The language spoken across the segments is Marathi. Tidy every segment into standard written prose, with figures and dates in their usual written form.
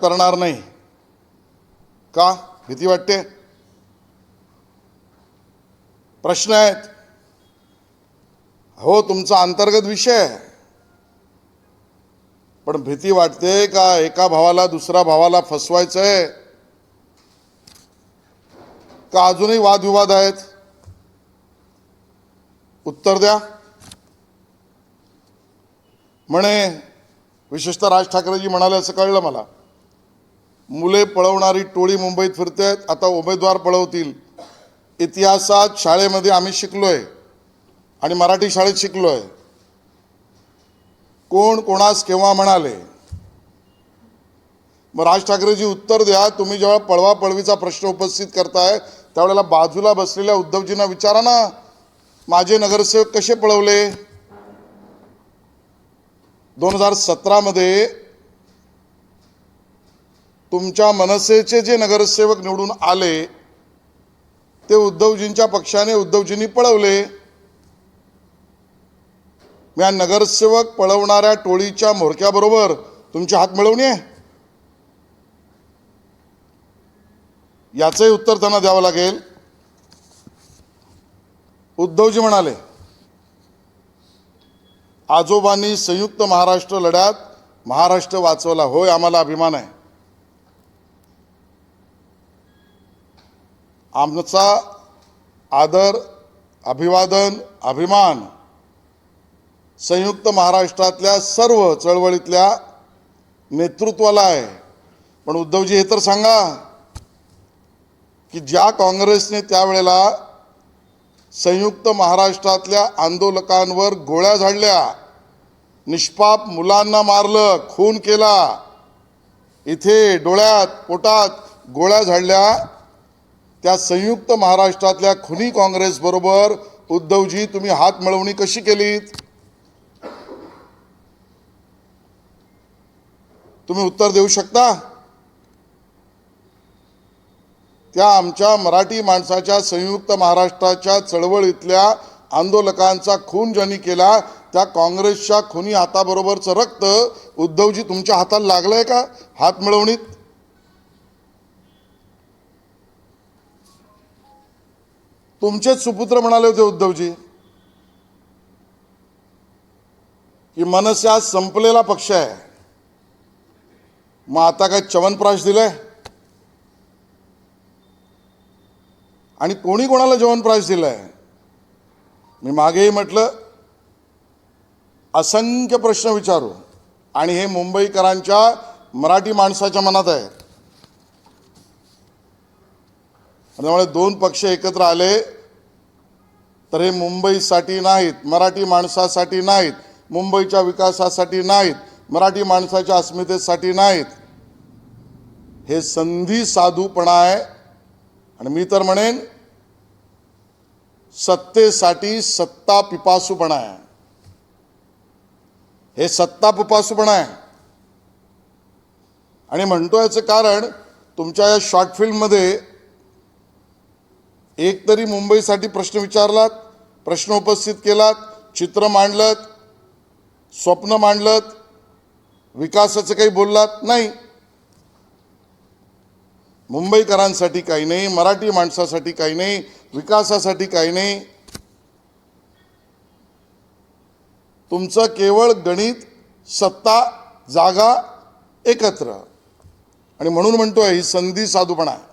करणार नाही का? भीती वाटते? प्रश्न आहेत. हो, तुमचा अंतर्गत विषय आहे, पण भीती वाटते का एका भावाला दुसऱ्या भावाला फसवायचंय का अजूनही वादविवाद आहेत? उत्तर द्या. म्हणे विशेषतः राज ठाकरेजी म्हणाले असं कळलं मला, मुले पळवणारी टोळी मुंबईत फिरते, आता उमेदवार पळवतील. इतिहासात शाळेमध्ये आम्ही शिकलोय आणि मराठी शाळेत शिकलोय, कोण कोणास केव्हा म्हणाले. मग राज ठाकरेजी उत्तर द्या. तुम्ही जेव्हा पळवा पळवीचा प्रश्न उपस्थित करताय त्यावेळेला बाजूला बसलेल्या उद्धवजींना विचारा ना, माझे नगरसेवक कसे पळवले? 2017 मध्ये तुमच्या मनसेचे जे नगरसेवक निवडून आले ते उद्धवजींच्या पक्षाने उद्धवजींनी पळवले. या नगरसेवक पळवणाऱ्या टोळीच्या म्होरक्याबरोबर तुमची हात मिळवणी आहे? याचंही उत्तर त्यांना द्यावं लागेल. उद्धवजी म्हणाले, आजोबांनी संयुक्त महाराष्ट्र लढ्यात महाराष्ट्र वाचवला. होय, आम्हाला अभिमान आहे. आमचा आदर, अभिवादन, अभिमान संयुक्त महाराष्ट्रातल्या सर्व चळवळीतल्या नेतृत्वाला आहे. पण उद्धवजी हे तर सांगा की ज्या काँग्रेसने त्यावेळेला संयुक्त महाराष्ट्रातल्या आंदोलकांवर गोळ्या झाडल्या, निष्पाप मुलांना मारलं, खून केला, इथे डोळ्यात पोटात गोळ्या झाडल्या, त्या संयुक्त महाराष्ट्रातल्या खुनी काँग्रेस बरोबर उद्धवजी तुम्ही हात मिळवणी कशी केलीत? तुम्ही उत्तर देऊ शकता? त्या आमच्या मराठी माणसाच्या संयुक्त महाराष्ट्राच्या चळवळीतल्या आंदोलकांचा खून ज्यांनी केला त्या काँग्रेसच्या खुनी हाताबरोबरचं रक्त उद्धवजी तुमच्या हाताला लागलंय का हात मिळवणीत? तुमचेच सुपुत्र म्हणाले होते उद्धवजी की मनसे आज संपलेला पक्ष आहे. मग आता काय च्यवनप्राश दिलंय? आणि कोणी कोणाला च्यवनप्राश दिलाय? मी मागेही म्हटलं, असंख्य प्रश्न विचारू आणि हे मुंबईकरांच्या मराठी माणसाच्या मनात आहे. त्यामुळे दोन पक्ष एकत्र आले तर हे मुंबईसाठी नाहीत, मराठी माणसासाठी नाहीत, मुंबईच्या विकासासाठी नाहीत, मराठी माणसाच्या अस्मितेसाठी नाहीत. हे संधी साधूपणा आहे. आणि मी तर म्हणेन सत्तेसाठी सत्ता पिपासूपणा आहे. हे सत्ता पिपासूपणा आहे. आणि म्हणतो याचं कारण तुमच्या या शॉर्ट फिल्ममध्ये एक तरी मुंबईसाठी प्रश्न विचारलात, प्रश्न उपस्थित केलात, चित्र मांडलत, स्वप्न मांडलत, विकासाचं काही बोललात नाही. मुंबईकरांसाठी काही नाही, मराठी माणसासाठी काही नाही, विकासासाठी काही नाही. तुमचं केवळ गणित, सत्ता, जागा एकत्र. आणि म्हणून म्हणतोय ही संधी साधूपणा आहे.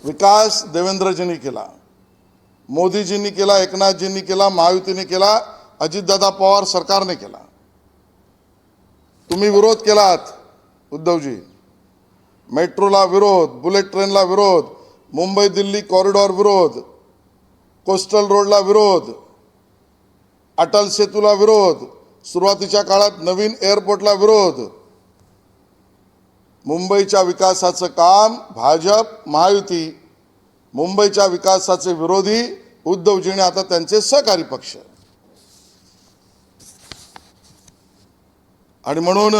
विकास देवेंद्रजींनी केला, मोदीजींनी केला, एकनाथजींनी केला, महायुतीने केला, अजितदादा पवार सरकारने केला. तुम्ही विरोध केलात उद्धवजी. मेट्रोला विरोध, बुलेट ट्रेनला विरोध, मुंबई दिल्ली कॉरिडॉर विरोध, कोस्टल रोडला विरोध, अटल सेतूला विरोध, सुरुवातीच्या काळात नवीन एअरपोर्टला विरोध. मुंबईच्या विकासाचं काम भाजप, महायुती, मुंबईच्या विकासाचे विरोधी उद्धवजीने आता त्यांचे सहकारी पक्ष. आणि म्हणून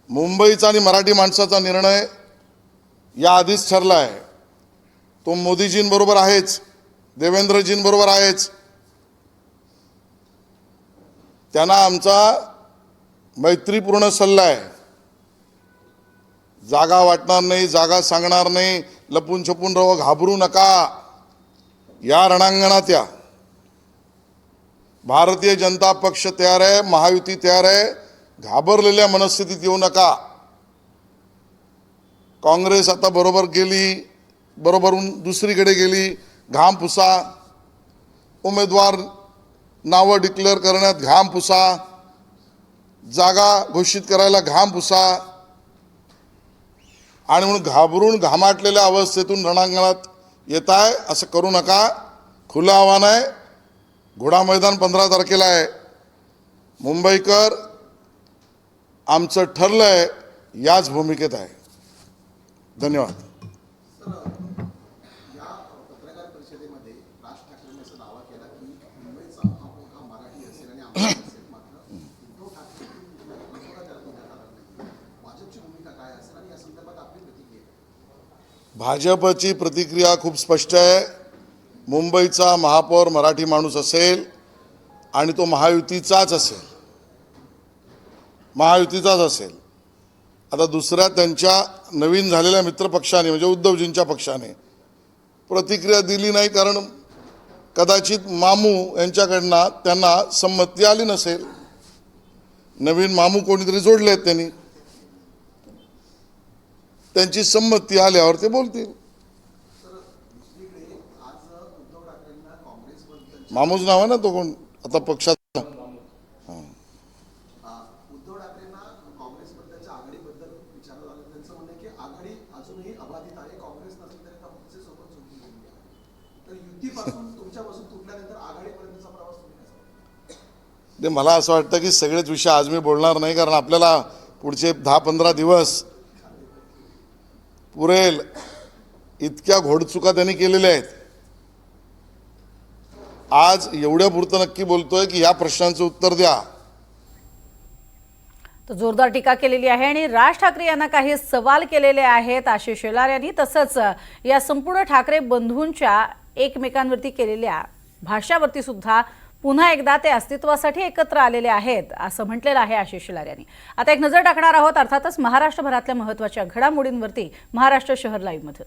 मुंबईचा आणि मराठी माणसाचा निर्णय या आधीच ठरला आहे. तो मोदीजींबरोबर आहेच, देवेंद्रजींबरोबर आहेच. त्यांना आमचा मैत्रीपूर्ण सल्ला आहे. जागा वाटणार नाही, जागा सांगणार नाही, लपून छपून राहा, घाबरू नका. या रणांगणात या. भारतीय जनता पक्ष तयार आहे, महायुती तयार आहे. घाबरलेल्या मनस्थितीत येऊ नका. काँग्रेस आता बरोबर गेली, बरोबरून दुसरीकडे गेली. घाम पुसा. उमेदवार नावं डिक्लेअर करण्यात घाम पुसा. जागा घोषित करायला घाम पुसा. आणि म्हणून घाबरून घामाटलेल्या अवस्थेतून रणांगणात येत आहे असं करू नका. खुलं आव्हान आहे. घोडा मैदान 15 तारखेला आहे. मुंबईकर आमचं ठरलंय याच भूमिकेत आहे. धन्यवाद. या पत्रकार परिषदेमध्ये राज ठाकरेंनी असा दावा केला की मुंबईचा हा मराठी असेल आणि आमचा असेल, मात्र उद्धव ठाकरे त्याला देण्यात आला नाही. भाजपची भूमिका काय असेल आणि या संदर्भात आपली प्रतिक्रिया? भाजपची प्रतिक्रिया खूप स्पष्ट आहे. मुंबईचा महापौर मराठी माणूस असेल आणि तो महायुतीचाच असेल. महायुतीचाच असेल. आता दुसऱ्या त्यांच्या नवीन झालेल्या मित्रपक्षाने म्हणजे उद्धवजींच्या पक्षाने प्रतिक्रिया दिली नाही, कारण कदाचित मामू यांच्याकडनं त्यांना संमती आली नसेल. नवीन मामू कोणीतरी जोडले आहेत त्यांनी. त्यांची संमती आल्यावर ते बोलतील. मामूच नाव आहे ना तो कोण आता पक्षात. उद्धव ठाकरेंना काँग्रेसबद्दलच्या आघाडीबद्दल विचारलं झालं. त्यांचं म्हणणं आहे की आघाडी अजूनही अबाधित आहे. काँग्रेस नसेल तरी काँग्रेसच्या सोबत जोडली गेली आहे. तर युतीपासून तुमच्यापासून तुटल्यानंतर आघाडीपर्यंतचा प्रवास तुम्ही कसा? मला असं वाटतं की सगळेच विषय आज मी बोलणार नाही, कारण आपल्याला पुढचे 10-15 दिवस पुरेल इतक्या घोडचुका त्यांनी केलेल्या आहेत. आज एवढ्या पुरतं नक्की बोलतोय की या प्रश्नांचं उत्तर द्या. तो जोरदार टीका केलेली आहे आणि राज ठाकरे यांना काही सवाल केलेले आहेत आशिष शेलार यांनी. तसंच या संपूर्ण ठाकरे बंधूंच्या एकमेकांवरती केलेल्या भाष्यावरती सुद्धा पुन्हा एकदा ते अस्तित्वासाठी एकत्र आलेले आहेत असं म्हटलेलं आहे आशिष शेलार यांनी. आता एक नजर टाकणार आहोत अर्थातच महाराष्ट्रभरातल्या महत्त्वाच्या घडामोडींवरती महाराष्ट्र शहर लाईव्ह मध्ये.